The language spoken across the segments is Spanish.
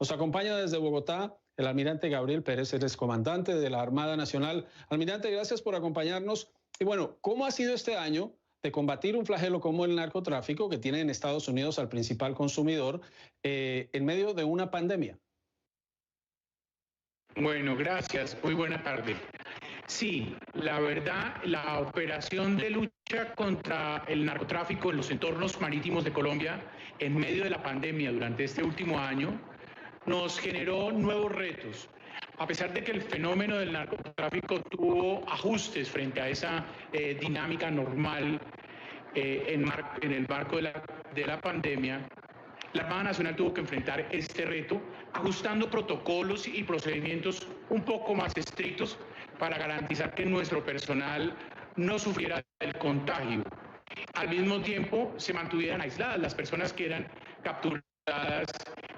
Nos acompaña desde Bogotá el almirante Gabriel Pérez, él es comandante de la Armada Nacional. Almirante, gracias por acompañarnos. Y bueno, ¿cómo ha sido este año de combatir un flagelo como el narcotráfico, que tiene en Estados Unidos al principal consumidor, en medio de una pandemia? Bueno, gracias. Muy buena tarde. Sí, la verdad, la operación de lucha contra el narcotráfico en los entornos marítimos de Colombia en medio de la pandemia durante este último año nos generó nuevos retos. A pesar de que el fenómeno del narcotráfico tuvo ajustes frente a esa dinámica normal en el marco de la pandemia, la Armada Nacional tuvo que enfrentar este reto ajustando protocolos y procedimientos un poco más estrictos para garantizar que nuestro personal no sufriera el contagio. Al mismo tiempo, se mantuvieran aisladas las personas que eran capturadas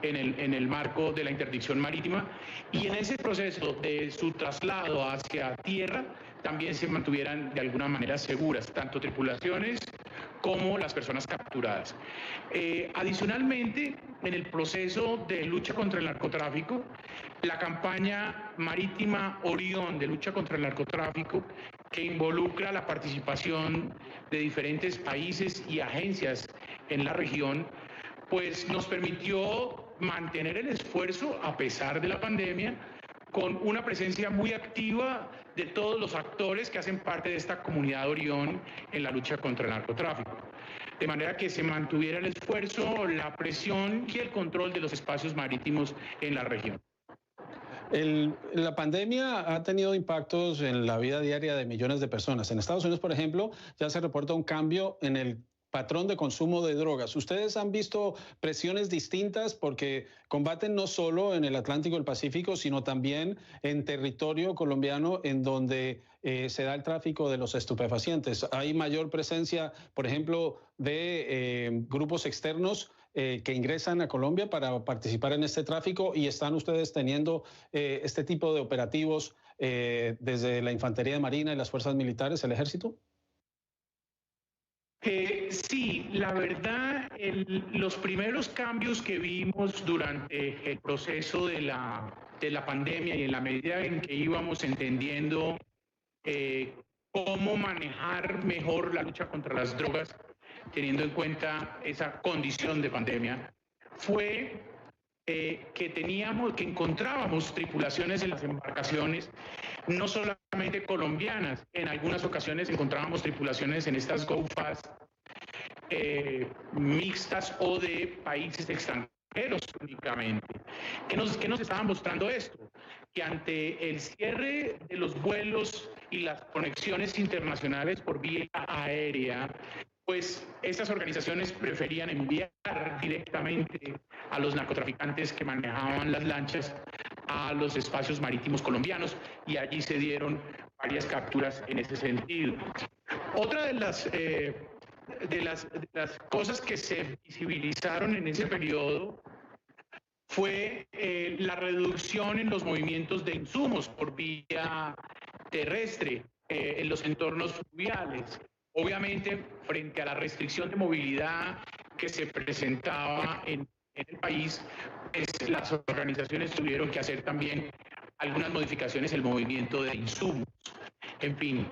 en el marco de la interdicción marítima, y en ese proceso de su traslado hacia tierra también se mantuvieran de alguna manera seguras, tanto tripulaciones como las personas capturadas. Adicionalmente, en el proceso de lucha contra el narcotráfico, la campaña marítima Orión de lucha contra el narcotráfico, que involucra la participación de diferentes países y agencias en la región, pues nos permitió mantener el esfuerzo a pesar de la pandemia, con una presencia muy activa de todos los actores que hacen parte de esta comunidad Orión en la lucha contra el narcotráfico. De manera que se mantuviera el esfuerzo, la presión y el control de los espacios marítimos en la región. La pandemia ha tenido impactos en la vida diaria de millones de personas. En Estados Unidos, por ejemplo, ya se reporta un cambio en el patrón de consumo de drogas. ¿Ustedes han visto presiones distintas porque combaten no solo en el Atlántico y el Pacífico, sino también en territorio colombiano en donde se da el tráfico de los estupefacientes? ¿Hay mayor presencia, por ejemplo, de grupos externos que ingresan a Colombia para participar en este tráfico, y están ustedes teniendo este tipo de operativos desde la Infantería de Marina y las Fuerzas Militares, el Ejército? Sí, la verdad, los primeros cambios que vimos durante el proceso de la pandemia, y en la medida en que íbamos entendiendo cómo manejar mejor la lucha contra las drogas, teniendo en cuenta esa condición de pandemia, fue que encontrábamos tripulaciones en las embarcaciones, no solamente colombianas. En algunas ocasiones encontrábamos tripulaciones en estas GoFast mixtas o de países extranjeros únicamente. ¿Qué nos estaban mostrando esto? Que ante el cierre de los vuelos y las conexiones internacionales por vía aérea, pues estas organizaciones preferían enviar directamente a los narcotraficantes que manejaban las lanchas a los espacios marítimos colombianos, y allí se dieron varias capturas en ese sentido. Otra de las cosas que se visibilizaron en ese periodo fue la reducción en los movimientos de insumos por vía terrestre en los entornos fluviales. Obviamente, frente a la restricción de movilidad que se presentaba en el país, pues las organizaciones tuvieron que hacer también algunas modificaciones en el movimiento de insumos. En fin,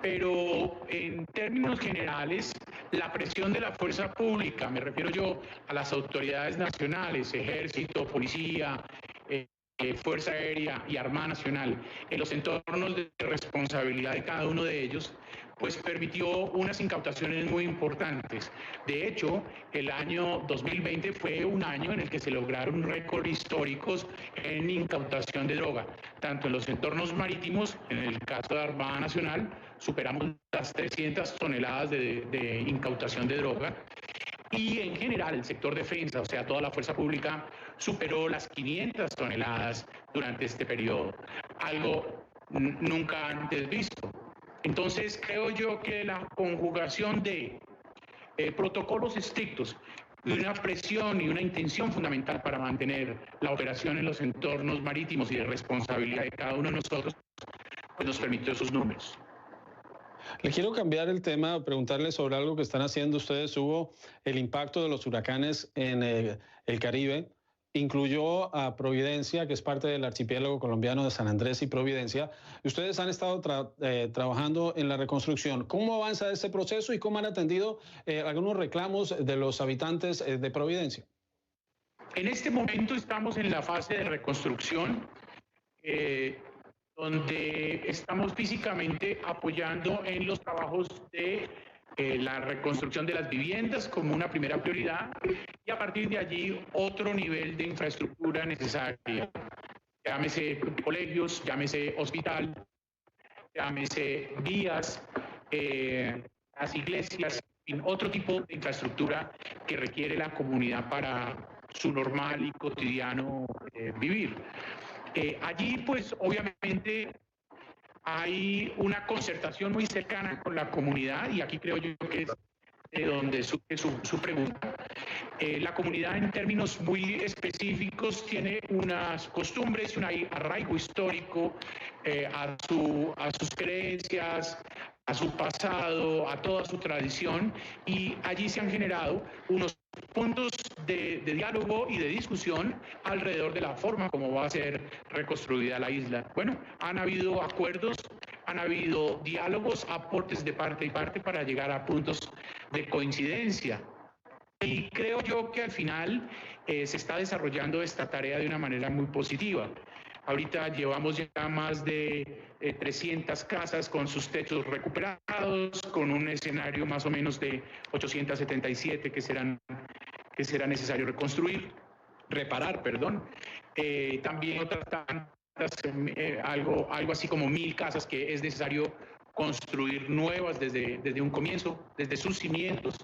pero en términos generales, la presión de la fuerza pública, me refiero yo a las autoridades nacionales, Ejército, Policía, Fuerza Aérea y Armada Nacional, en los entornos de responsabilidad de cada uno de ellos, pues permitió unas incautaciones muy importantes. De hecho, el año 2020 fue un año en el que se lograron récords históricos en incautación de droga, tanto en los entornos marítimos, en el caso de Armada Nacional, superamos las 300 toneladas de incautación de droga, y en general el sector defensa, o sea, toda la fuerza pública, superó las 500 toneladas durante este periodo, algo nunca antes visto. Entonces, creo yo que la conjugación de protocolos estrictos y una presión y una intención fundamental para mantener la operación en los entornos marítimos y de responsabilidad de cada uno de nosotros, pues nos permitió esos números. Le quiero cambiar el tema, preguntarle sobre algo que están haciendo ustedes. Hubo el impacto de los huracanes en el Caribe. incluyó a Providencia, que es parte del archipiélago colombiano de San Andrés y Providencia. Ustedes han estado trabajando en la reconstrucción. ¿Cómo avanza ese proceso y cómo han atendido algunos reclamos de los habitantes de Providencia? En este momento estamos en la fase de reconstrucción, donde estamos físicamente apoyando en los trabajos de la reconstrucción de las viviendas como una primera prioridad y a partir de allí otro nivel de infraestructura necesaria, llámese colegios, llámese hospital, llámese vías, las iglesias, en otro tipo de infraestructura que requiere la comunidad para su normal y cotidiano vivir. Allí, pues, obviamente hay una concertación muy cercana con la comunidad y aquí creo yo que es de donde surge su pregunta. La comunidad en términos muy específicos tiene unas costumbres, un arraigo histórico a sus creencias, a su pasado, a toda su tradición y allí se han generado unos puntos de diálogo y de discusión alrededor de la forma como va a ser reconstruida la isla. Bueno, han habido acuerdos, han habido diálogos, aportes de parte y parte para llegar a puntos de coincidencia. Y creo yo que al final se está desarrollando esta tarea de una manera muy positiva. Ahorita llevamos ya más de 300 casas con sus techos recuperados, con un escenario más o menos de 877 que será necesario reparar. También otras tantas, algo así como 1000 casas que es necesario construir nuevas desde un comienzo, desde sus cimientos,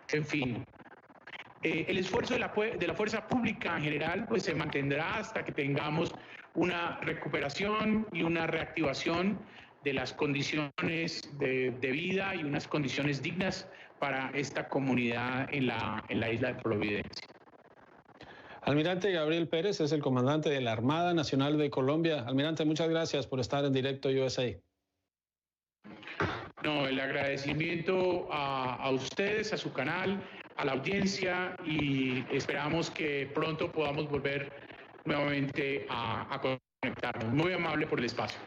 en fin. El esfuerzo de la fuerza pública en general pues se mantendrá hasta que tengamos una recuperación y una reactivación de las condiciones de vida y unas condiciones dignas para esta comunidad en la isla de Providencia. Almirante Gabriel Pérez es el comandante de la Armada Nacional de Colombia. Almirante, muchas gracias por estar en Directo USA. No, el agradecimiento a ustedes, a su canal, a la audiencia y esperamos que pronto podamos volver nuevamente a conectarnos. Muy amable por el espacio.